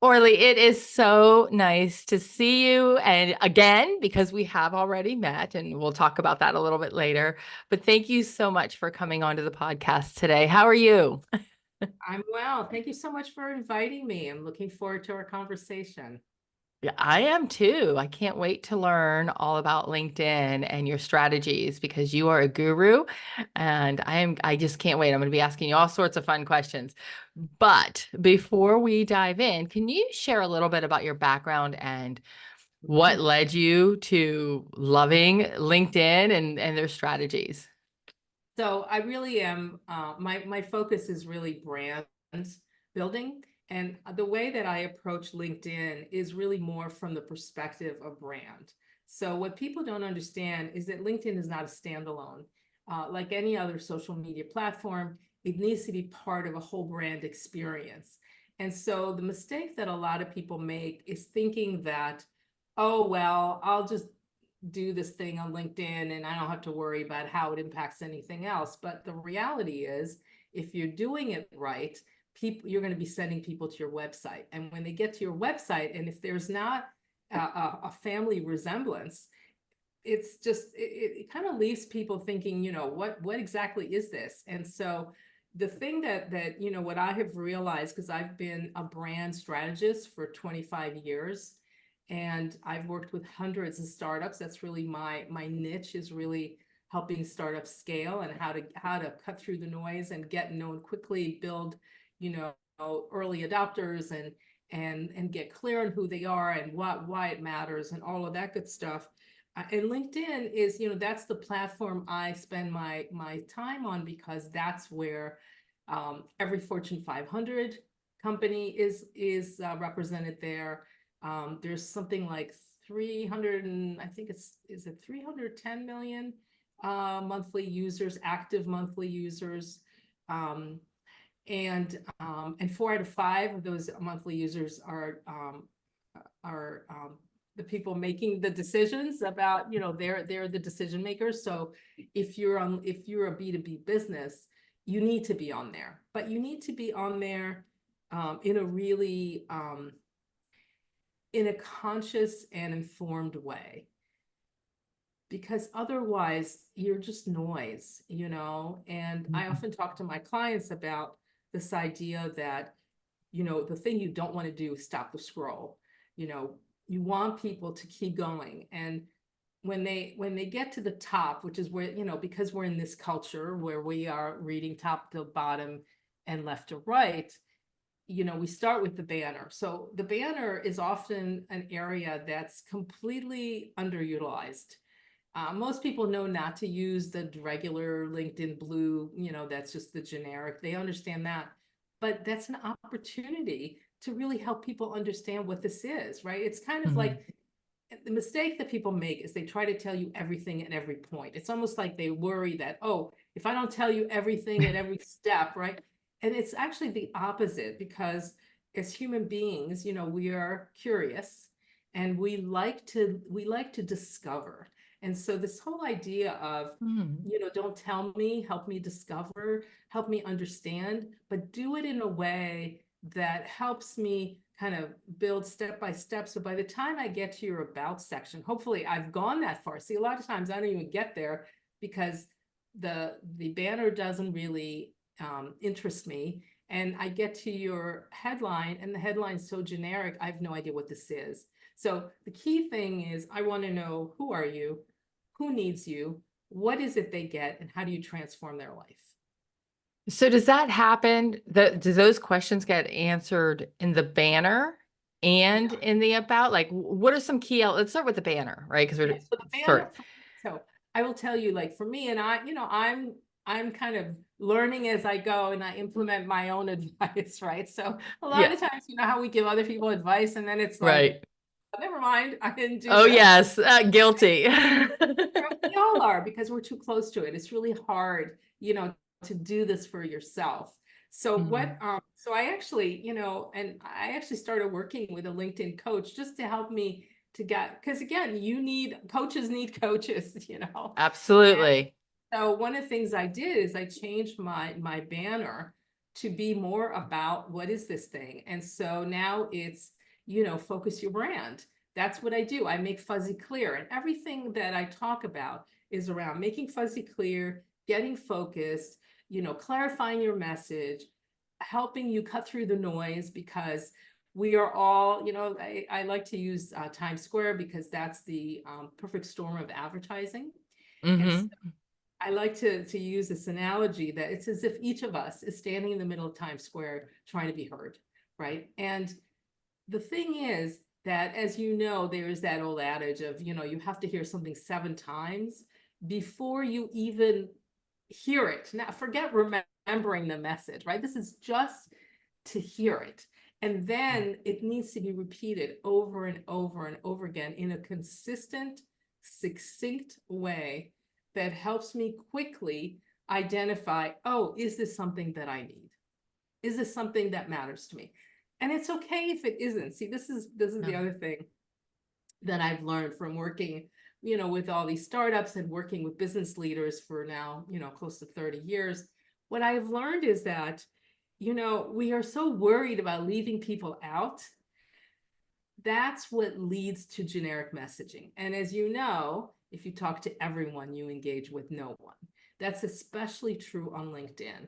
Orly, it is so nice to see you. And again, because we have already met, and we'll talk about that a little bit later. But thank you so much for coming onto the podcast today. How are you? I'm well. Thank you so much for inviting me. I'm looking forward to our conversation. Yeah, I am too. I can't wait to learn all about LinkedIn and your strategies because you are a guru and I just can't wait. I'm going to be asking you all sorts of fun questions. But before we dive in, can you share a little bit about your background and what Mhm. led you to loving LinkedIn and their strategies? So I really am, my focus is really brand building. And the way that I approach LinkedIn is really more from the perspective of brand. So what people don't understand is that LinkedIn is not a standalone. Like any other social media platform, it needs to be part of a whole brand experience. And so the mistake that a lot of people make is thinking that, oh, well, I'll just do this thing on LinkedIn and I don't have to worry about how it impacts anything else. But the reality is, if you're doing it right, you're going to be sending people to your website. And when they get to your website, and if there's not a family resemblance, it's just it kind of leaves people thinking, what exactly is this? And so the thing that what I have realized, because I've been a brand strategist for 25 years and I've worked with hundreds of startups. That's really my niche, is really helping startups scale and how to cut through the noise and get known quickly, build, you know, early adopters and get clear on who they are and why it matters and all of that good stuff. And LinkedIn is, that's the platform I spend my time on, because that's where every Fortune 500 company is represented there. There's something like 300 and I think is it 310 million monthly users, active monthly users. Um, and 4 out of 5 of those monthly users are the people making the decisions about, they're the decision makers. So if you're a B2B business, you need to be on there, but you need to be on there in a really in a conscious and informed way, because otherwise you're just noise. And I Mhm. often talk to my clients about this idea that, the thing you don't want to do is stop the scroll. You know, you want people to keep going. And when they get to the top, which is where, because we're in this culture where we are reading top to bottom and left to right, we start with the banner. So the banner is often an area that's completely underutilized. Most people know not to use the regular LinkedIn blue, that's just the generic. They understand that. But that's an opportunity to really help people understand what this is, right? It's kind of Mhm. like the mistake that people make is they try to tell you everything at every point. It's almost like they worry that, oh, if I don't tell you everything at every step, right? And it's actually the opposite, because as human beings, we are curious and we like to discover. And so this whole idea of, Mhm. don't tell me, help me discover, help me understand, but do it in a way that helps me kind of build step by step. So by the time I get to your about section, hopefully I've gone that far. See, a lot of times I don't even get there because the banner doesn't really interest me. And I get to your headline, and the headline's so generic, I have no idea what this is. So the key thing is, I want to know, who are you? Who needs you? What is it they get? And how do you transform their life? So does that happen? Do those questions get answered in the banner and Yeah. in the about? Like, what are some key? Let's start with the banner, right? Because we're Yeah, so the banner, sort. so I will tell you, like for me, and I'm kind of learning as I go, and I implement my own advice, right? So a lot Yeah, of times, how we give other people advice, and then it's like, right. "Oh, never mind, I didn't do Oh this." yes, guilty. We all are, because we're too close to it. It's really hard, to do this for yourself. So Mhm. so I actually, and I actually started working with a LinkedIn coach just to help me to get, because again, coaches need coaches. Absolutely. So one of the things I did is I changed my banner to be more about what is this thing. And so now it's, focus your brand. That's what I do. I make fuzzy clear, and everything that I talk about is around making fuzzy clear, getting focused, clarifying your message, helping you cut through the noise, because we are all, I like to use Times Square because that's the perfect storm of advertising. And so Hmm. I like to use this analogy that it's as if each of us is standing in the middle of Times Square trying to be heard, right? And the thing is that, as you know, there is that old adage of, you have to hear something 7 times before you even hear it. Now, forget remembering the message, right? This is just to hear it. And then it needs to be repeated over and over and over again in a consistent, succinct way that helps me quickly identify, oh, is this something that I need? Is this something that matters to me? And it's okay if it isn't. See, this is the Yeah. other thing that I've learned from working, with all these startups and working with business leaders for now, close to 30 years. What I've learned is that, we are so worried about leaving people out. That's what leads to generic messaging. And as you know, if you talk to everyone, you engage with no one. That's especially true on LinkedIn.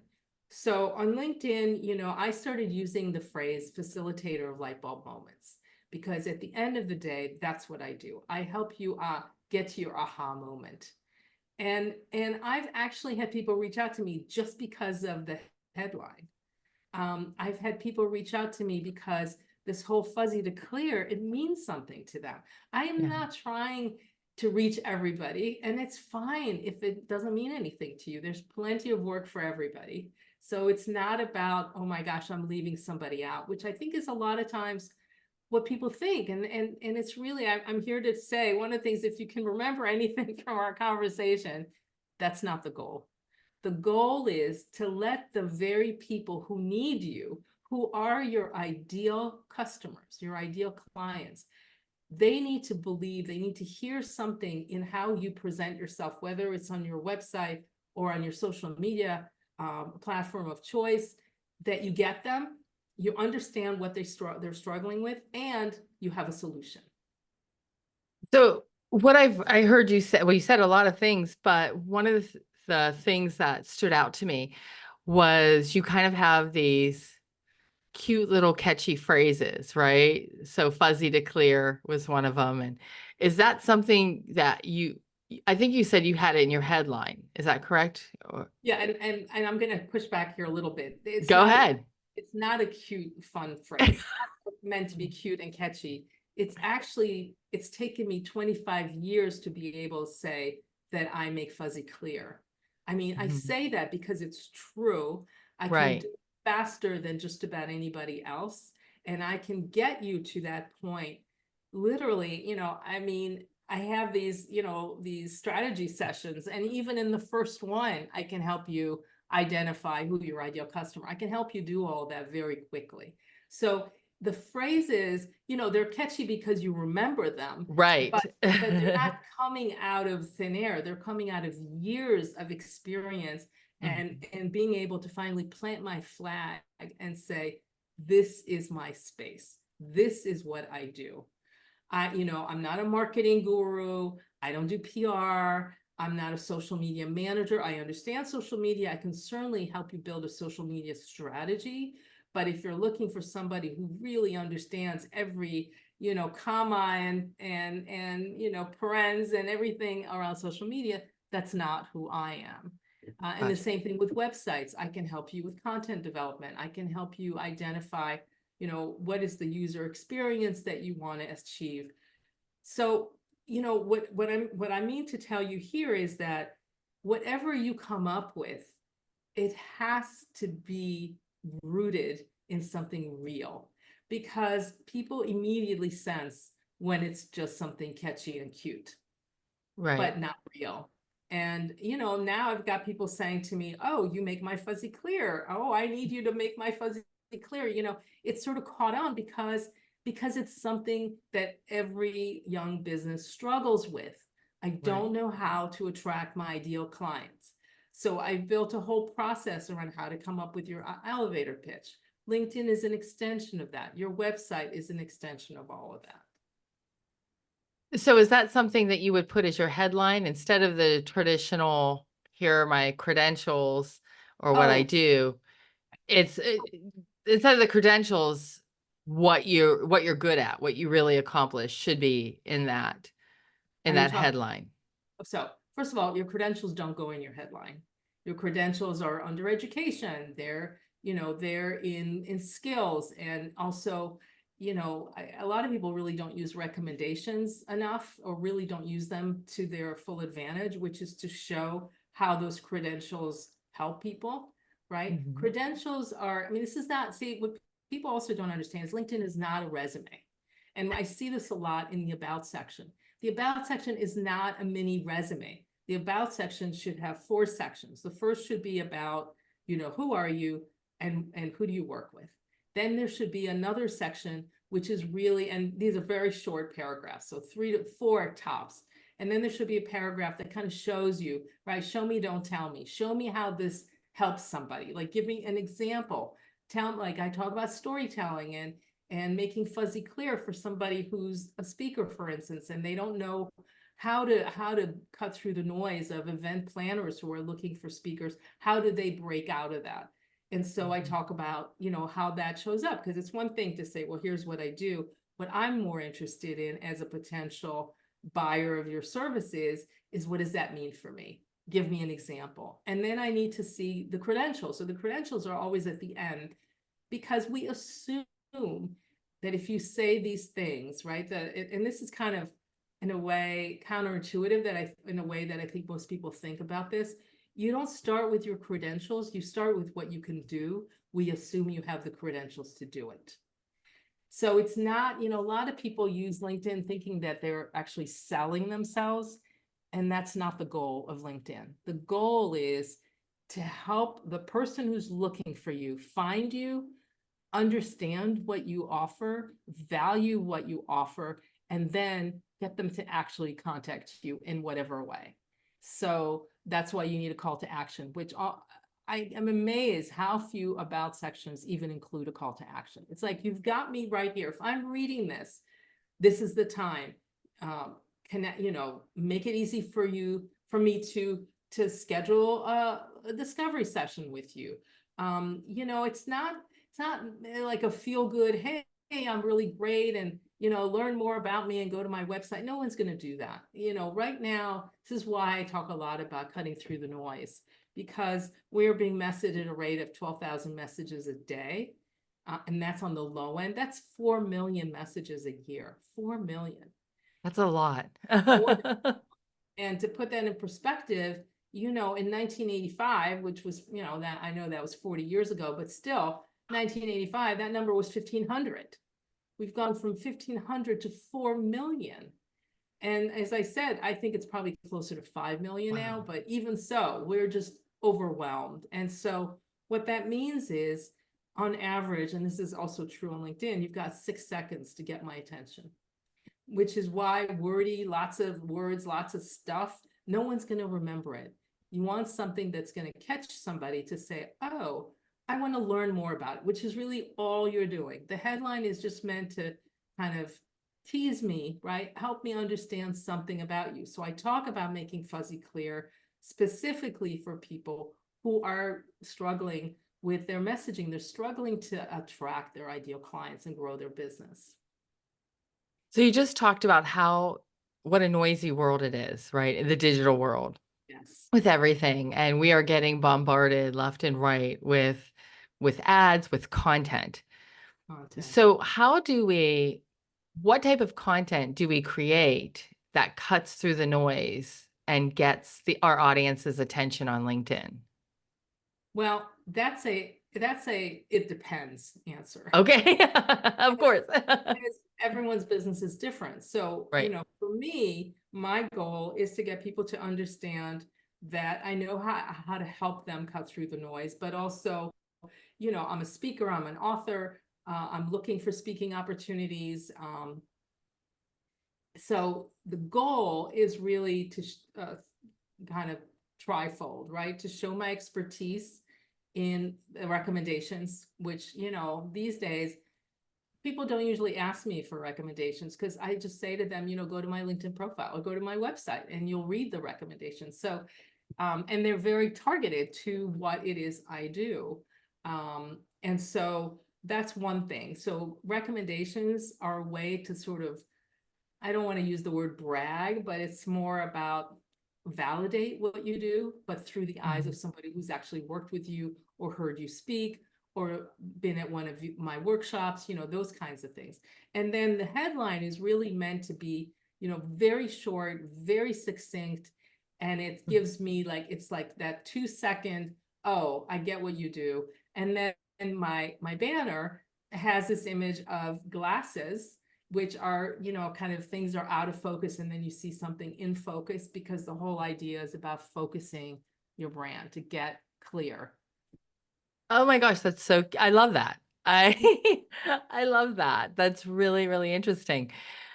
So on LinkedIn, I started using the phrase facilitator of light bulb moments, because at the end of the day, that's what I do. I help you get to your aha moment. And I've actually had people reach out to me just because of the headline. I've had people reach out to me because this whole fuzzy to clear, it means something to them. I am Yeah. not trying to reach everybody, and it's fine if it doesn't mean anything to you. There's plenty of work for everybody. So it's not about, oh my gosh, I'm leaving somebody out, which I think is a lot of times what people think. And it's really, I'm here to say one of the things, if you can remember anything from our conversation, that's not the goal. The goal is to let the very people who need you, who are your ideal customers, your ideal clients, they need to believe, they need to hear something in how you present yourself, whether it's on your website or on your social media platform of choice, that you get them, you understand what they're struggling with, and you have a solution. So what I heard you say, well, you said a lot of things, but one of the things that stood out to me was you kind of have these cute little catchy phrases, right? So fuzzy to clear was one of them. And is that something that I think you said you had it in your headline. Is that correct? Yeah, and I'm gonna push back here a little bit. Go ahead. It's not a cute, fun phrase. It's not meant to be cute and catchy. It's taken me 25 years to be able to say that I make fuzzy clear. I mean, I Mhm. say that because it's true. I can do Right. it faster than just about anybody else, and I can get you to that point. Literally, I mean, I have these strategy sessions, and even in the first one, I can help you identify who your ideal customer. I can help you do all that very quickly. So the phrases, they're catchy because you remember them, Right. but they're not coming out of thin air. They're coming out of years of experience Mhm. and being able to finally plant my flag and say, this is my space. This is what I do. I'm not a marketing guru. I don't do PR. I'm not a social media manager. I understand social media. I can certainly help you build a social media strategy. But if you're looking for somebody who really understands every, comma and parens and everything around social media, that's not who I am. And the Gotcha. same thing with websites. I can help you with content development. I can help you identify, what is the user experience that you want to achieve. So, what I mean to tell you here is that whatever you come up with, it has to be rooted in something real, because people immediately sense when it's just something catchy and cute Right. but not real. And now I've got people saying to me, oh, you make my fuzzy clear. Oh, I need you to make my fuzzy clear. It's sort of caught on because it's something that every young business struggles with. I Right. don't know how to attract my ideal clients. So I built a whole process around how to come up with your elevator pitch. LinkedIn is an extension of that. Your website is an extension of all of that. So is that something that you would put as your headline instead of the traditional, here are my credentials or what I Oh, do? It's instead of the credentials, what you're good at, what you really accomplished should be in are you that talking? headline. So first of all, your credentials don't go in your headline. Your credentials are under education. They're in skills, and also, a lot of people really don't use recommendations enough, or really don't use them to their full advantage, which is to show how those credentials help people, right? Mhm. Credentials are, I mean, this is not, see, what people also don't understand is LinkedIn is not a resume. And I see this a lot in the about section. The about section is not a mini resume. The about section should have 4 sections. The first should be about, who are you, and who do you work with? Then there should be another section, which is really, and these are very short paragraphs, so 3 to 4 tops. And then there should be a paragraph that kind of shows you, right? Show me, don't tell me. Show me how this helps somebody. Like, give me an example. Like I talk about storytelling and making fuzzy clear for somebody who's a speaker, for instance, and they don't know how to cut through the noise of event planners who are looking for speakers. How do they break out of that? And so I talk about, how that shows up, because it's one thing to say, well, here's what I do. What I'm more interested in as a potential buyer of your services is, what does that mean for me? Give me an example. And then I need to see the credentials. So the credentials are always at the end, because we assume that if you say these things, right, and this is kind of, in a way, counterintuitive, in a way that I think most people think about this. You don't start with your credentials, you start with what you can do. We assume you have the credentials to do it. So it's not, a lot of people use LinkedIn thinking that they're actually selling themselves, and that's not the goal of LinkedIn. The goal is to help the person who's looking for you find you, understand what you offer, value what you offer, and then get them to actually contact you in whatever way. So that's why you need a call to action, which I am amazed how few about sections even include a call to action. It's like, you've got me right here. If I'm reading this, this is the time. Connect, make it easy for me to schedule a discovery session with you. It's not like a feel good, hey, I'm really great, and learn more about me and go to my website. No one's going to do that. Right now, this is why I talk a lot about cutting through the noise, because we're being messaged at a rate of 12,000 messages a day. And that's on the low end. That's 4 million messages a year. 4 million. That's a lot. And to put that in perspective, in 1985, which was, that I know that was 40 years ago, but still, 1985, that number was 1,500. We've gone from 1,500 to 4 million. And as I said, I think it's probably closer to 5 million Wow. now, but even so, we're just overwhelmed. And so what that means is, on average, and this is also true on LinkedIn, you've got 6 seconds to get my attention, which is why wordy, lots of words, lots of stuff, no one's going to remember it. You want something that's going to catch somebody to say, oh, I want to learn more about it, which is really all you're doing. The headline is just meant to kind of tease me, right? Help me understand something about you. So I talk about making fuzzy clear specifically for people who are struggling with their messaging. They're struggling to attract their ideal clients and grow their business. So you just talked about what a noisy world it is, right? In the digital world Yes. with everything. And we are getting bombarded left and right with ads, with content. Content. So what type of content do we create that cuts through the noise and gets our audience's attention on LinkedIn? Well, that's a it depends answer. Okay. Of course. Because everyone's business is different. So, Right. for me, my goal is to get people to understand that I know how to help them cut through the noise, but also, I'm a speaker, I'm an author, I'm looking for speaking opportunities. So the goal is really to kind of trifold, right? To show my expertise in the recommendations, which, these days people don't usually ask me for recommendations because I just say to them, go to my LinkedIn profile or go to my website and you'll read the recommendations. So, and they're very targeted to what it is I do. And so that's one thing. So recommendations are a way to sort of, I don't want to use the word brag, but it's more about validate what you do, but through the eyes of somebody who's actually worked with you or heard you speak or been at one of my workshops, those kinds of things. And then the headline is really meant to be, very short, very succinct. And it gives me it's like that 2-second, oh, I get what you do. And then my banner has this image of glasses, which are, kind of things are out of focus and then you see something in focus, because the whole idea is about focusing your brand to get clear. Oh my gosh, I love that. I I love that. That's really, really interesting.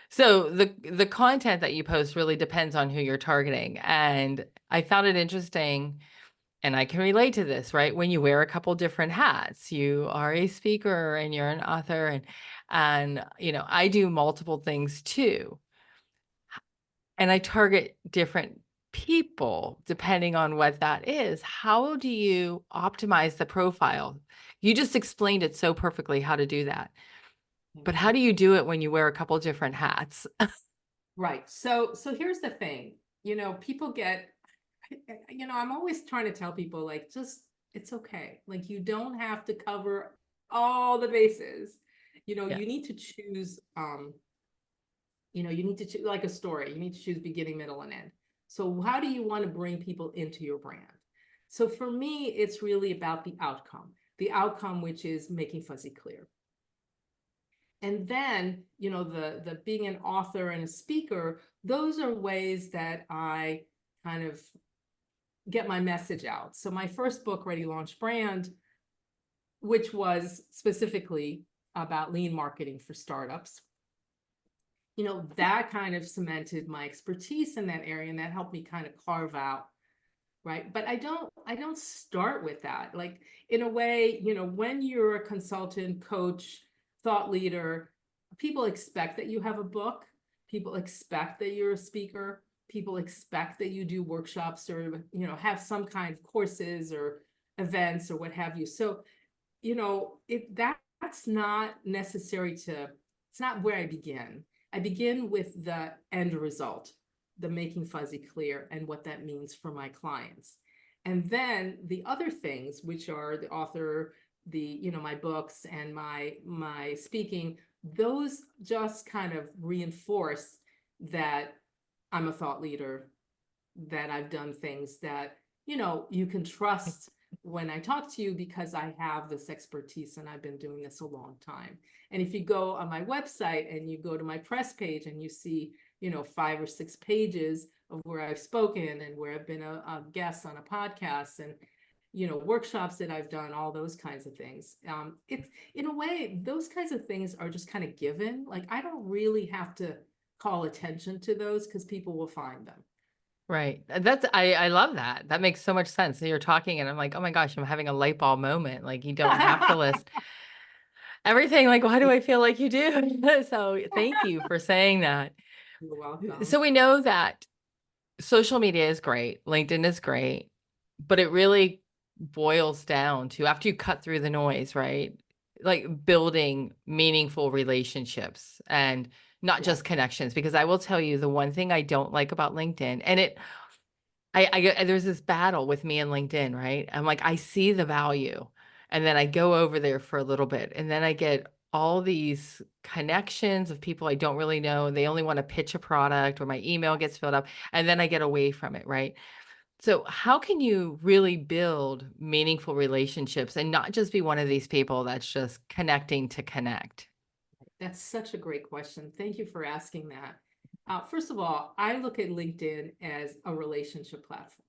So the content that you post really depends on who you're targeting. And I found it interesting, and I can relate to this, right? When you wear a couple different hats, you are a speaker and you're an author, and I do multiple things too. And I target different people depending on what that is. How do you optimize the profile? You just explained it so perfectly how to do that. Thank But how you. do you do it when you wear a couple different hats? Right. So here's the thing, people get, I'm always trying to tell people just, it's okay. Like you don't have to cover all the bases. Yeah. You need to choose, you need to choose like a story. You need to choose beginning, middle, and end. So how do you want to bring people into your brand? So for me, it's really about the outcome, which is making fuzzy clear. And then, the being an author and a speaker, those are ways that I kind of get my message out. So my first book, Ready Launch Brand, which was specifically about lean marketing for startups, that kind of cemented my expertise in that area, and that helped me kind of carve out, right? But I don't start with that. Like in a way, when you're a consultant, coach, thought leader, people expect that you have a book. People expect that you're a speaker. People expect that you do workshops or, have some kind of courses or events or what have you. So, that's not necessary it's not where I begin. I begin with the end result, the making fuzzy clear and what that means for my clients. And then the other things, which are the author, my books and my speaking, those just kind of reinforce that I'm a thought leader, that I've done things that, you can trust when I talk to you because I have this expertise and I've been doing this a long time. And if you go on my website and you go to my press page and you see, 5 or 6 pages of where I've spoken and where I've been a guest on a podcast and, workshops that I've done, all those kinds of things. It's in a way, those kinds of things are just kind of given. Like I don't really have to call attention to those because people will find them. Right. I love that. That makes so much sense. So you're talking and I'm like, oh my gosh, I'm having a light bulb moment. Like you don't have to list everything. Like, why do I feel like you do? So thank you for saying that. You're welcome. So we know that social media is great, LinkedIn is great, but it really boils down to after you cut through the noise, right? Like building meaningful relationships and not Yeah. just connections. Because I will tell you the one thing I don't like about LinkedIn, and there's this battle with me and LinkedIn, right? I'm like, I see the value, and then I go over there for a little bit, and then I get all these connections of people I don't really know. They only want to pitch a product, or my email gets filled up, and then I get away from it, right? So, how can you really build meaningful relationships and not just be one of these people that's just connecting to connect? That's such a great question. Thank you for asking that. First of all, I look at LinkedIn as a relationship platform.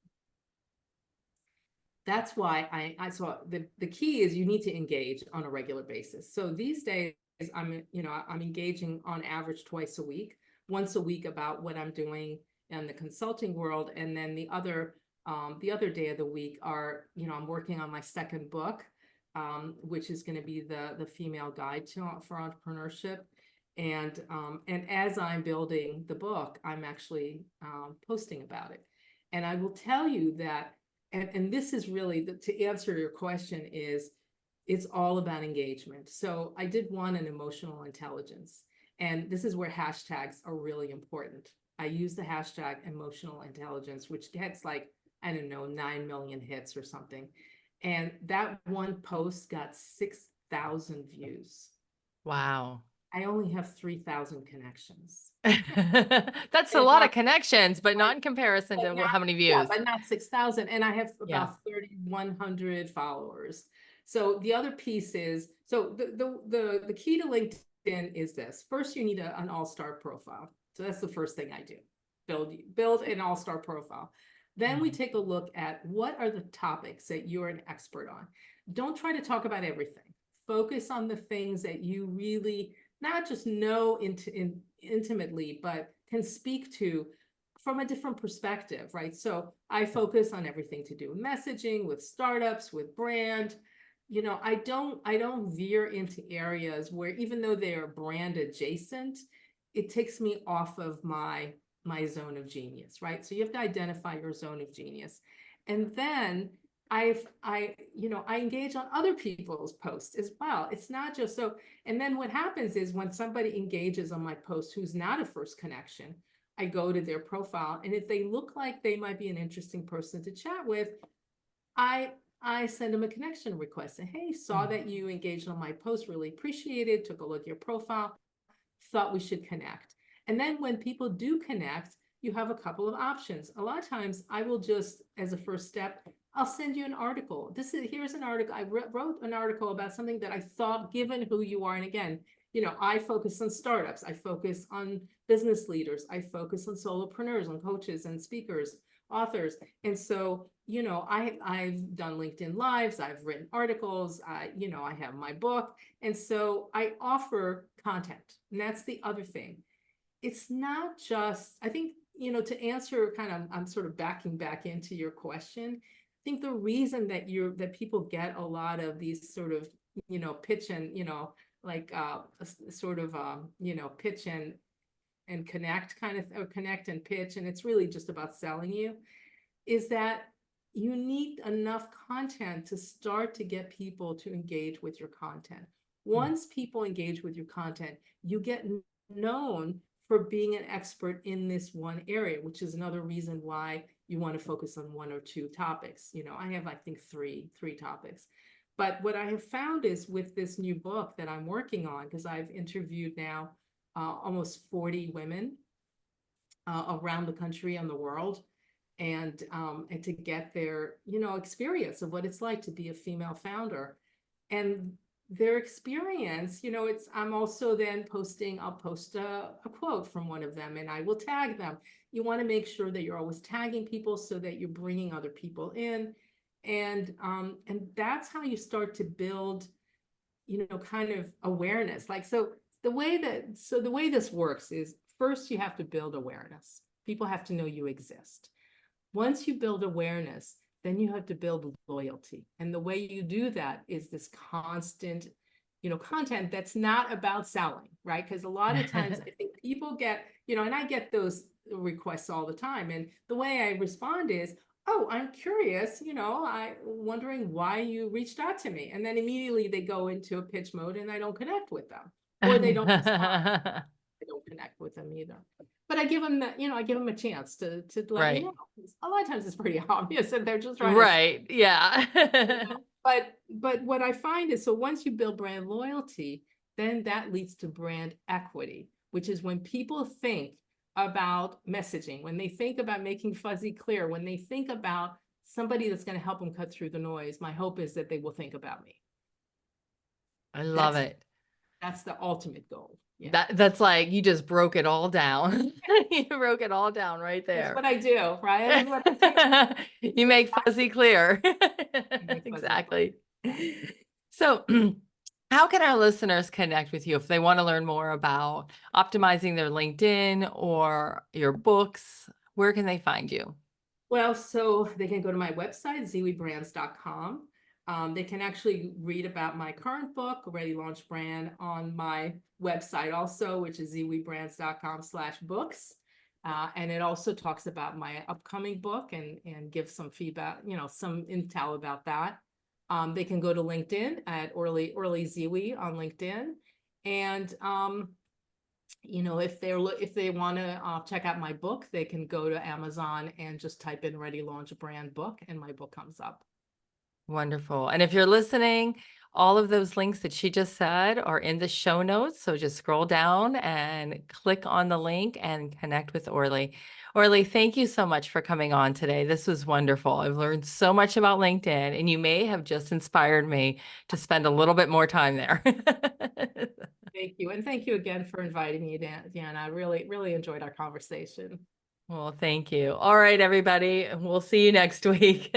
That's why I saw the key is you need to engage on a regular basis. So these days I'm engaging on average twice a week, once a week about what I'm doing in the consulting world, and then the other the other day of the week are, I'm working on my second book, which is going to be the female guide for entrepreneurship. And as I'm building the book, I'm actually posting about it. And I will tell you that, and this is really to answer your question, is it's all about engagement. So I did one in emotional intelligence, and this is where hashtags are really important. I use the hashtag emotional intelligence, which gets like, I don't know, 9 million hits or something. And that one post got 6,000 views. Wow. I only have 3,000 connections. That's a And lot not, of connections, but not like, in comparison but to not, how many yeah, views. but not 6,000. And I have Yeah. about 3,100 followers. So the other piece is, so the key to LinkedIn is this. First, you need an all-star profile. So that's the first thing I do. Build an all-star profile. Then we take a look at what are the topics that you're an expert on. Don't try to talk about everything. Focus on the things that you really not just know intimately, but can speak to from a different perspective, right? So I focus on everything to do with messaging, with startups, with brand. I don't veer into areas where, even though they are brand adjacent, it takes me off of my zone of genius, right? So you have to identify your zone of genius. And then I engage on other people's posts as well. It's not just so, and then what happens is when somebody engages on my post who's not a first connection, I go to their profile, and if they look like they might be an interesting person to chat with, I send them a connection request. And hey, saw that you engaged on my post, really appreciated, took a look at your profile, thought we should connect. And then when people do connect, you have a couple of options. A lot of times I will just, as a first step, I'll send you an article. Here's an article. I wrote an article about something that I thought, given who you are. And again, I focus on startups. I focus on business leaders. I focus on solopreneurs, on coaches and speakers, authors. And so, I've done LinkedIn Lives, I've written articles, I have my book. And so I offer content. And that's the other thing. It's not just, I think, to answer kind of, I'm sort of backing back into your question. I think the reason that people get a lot of these sort of, pitch and, like sort of, pitch and connect kind of, or connect and pitch. And it's really just about selling you, is that you need enough content to start to get people to engage with your content. Once people engage with your content, you get known for being an expert in this one area, which is another reason why you want to focus on one or two topics. I have, I think, three topics. But what I have found is with this new book that I'm working on, because I've interviewed now almost 40 women around the country and the world, and to get their experience of what it's like to be a female founder, and their experience. I'm also then I'll post a quote from one of them, and I will tag them. You want to make sure that you're always tagging people so that you're bringing other people in, and that's how you start to build kind of awareness. Like, so the way this works is, first you have to build awareness. People have to know you exist. Once you build awareness, then you have to build loyalty. And the way you do that is this constant, content that's not about selling, right? Because a lot of times I think people get, and I get those requests all the time. And the way I respond is, oh, I'm curious, I'm wondering why you reached out to me. And then immediately they go into a pitch mode and I don't connect with them, or they don't respond. I don't connect with them either. But I give them I give them a chance to let me Right. know. A lot of times it's pretty obvious that they're just trying to. Right. Yeah. But what I find is, so once you build brand loyalty, then that leads to brand equity, which is when people think about messaging, when they think about making fuzzy clear, when they think about somebody that's going to help them cut through the noise, my hope is that they will think about me. I love That's it. that's the ultimate goal. Yeah. That's like you just broke it all down. You broke it all down right That's there. what I do, right? That's what I do. You make fuzzy clear. Make fuzzy clear. Exactly. So, how can our listeners connect with you if they want to learn more about optimizing their LinkedIn or your books? Where can they find you? Well, so they can go to my website, zeewybrands.com. They can actually read about my current book, Ready Launch Brand, on my website also, which is zeewybrands.com/books. And it also talks about my upcoming book and gives some feedback, some intel about that. They can go to LinkedIn at Orly Zeewy on LinkedIn. And if they want to check out my book, they can go to Amazon and just type in Ready Launch Brand book, and my book comes up. Wonderful. And if you're listening, all of those links that she just said are in the show notes. So just scroll down and click on the link and connect with Orly. Orly, thank you so much for coming on today. This was wonderful. I've learned so much about LinkedIn, and you may have just inspired me to spend a little bit more time there. Thank you. And thank you again for inviting me, Dan. I really, really enjoyed our conversation. Well, thank you. All right, everybody. We'll see you next week.